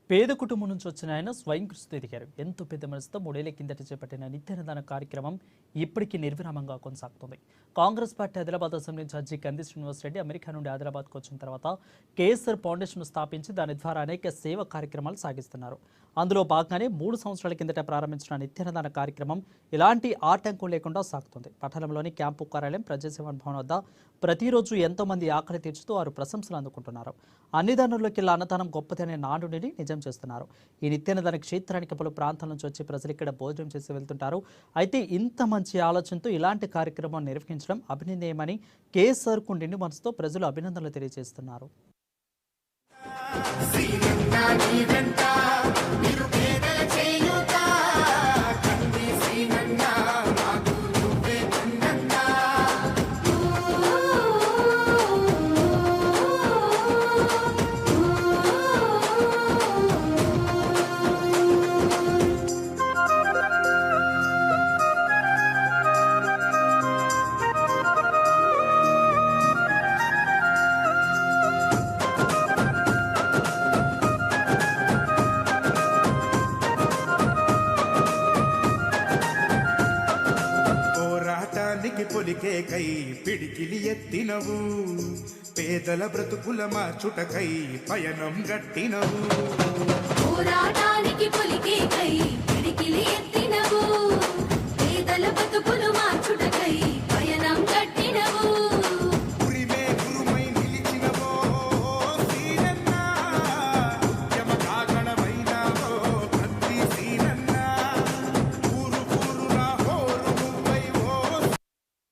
పేద కుటుంబం నుంచి వచ్చిన ఆయన స్వయం కృషితో ఎదిగారు. ఎంతో పెద్ద మనసుతో 3 ఏళ్ల కిందట చేపట్టిన నిత్యాన్నదాన కార్యక్రమం ఇప్పటికీ నిర్విరామంగా కొనసాగుతుంది. Congress party Adilabad assembly incharge Kandi Srinivas Reddy America నుండి ఆదిలాబాద్కు వచ్చిన తర్వాత కేఎస్ఆర్ ఫౌండేషన్ స్థాపించి దాని ద్వారా అనేక సేవా కార్యక్రమాలు సాగిస్తున్నారు. అందులో భాగంగానే 3 సంవత్సరాల కిందట ప్రారంభించిన నిత్యాన్నదాన కార్యక్రమం ఎలాంటి ఆటంకం లేకుండా సాగుతుంది. పట్టణంలోని క్యాంపు కార్యాలయం ప్రజాసేవన్ భవన్ వద్ద ప్రతిరోజు ఎంతో మంది ఆకలి తీర్చుతూ వారు ప్రశంసలు అందుకుంటున్నారు. అన్ని దానుల్లోకెల్లా అన్నదానం గొప్పది అనే నానుడిని నిజం చేస్తున్నారు. ఈ నిత్యాన్నదాన క్షేత్రానికి పలు ప్రాంతాల నుంచి వచ్చి ప్రజలు ఇక్కడ భోజనం చేసి వెళ్తుంటారు. అయితే ఇంత మంచి ఆలోచనతో ఇలాంటి కార్యక్రమం నిర్వహించడం అభినందనీయమని కేఎస్ఆర్కు నిండు మనసుతో ప్రజలు అభినందనలు తెలియజేస్తున్నారు. పొలికే కై పిడికిలి ఎత్తినవు, పేదల బ్రతుకుల మార్చుటకై పయనం గట్టినవు. పోరాటానికి పొలికే కై పిడికిలి ఎత్తినవు, పేదల బ్రతుకుల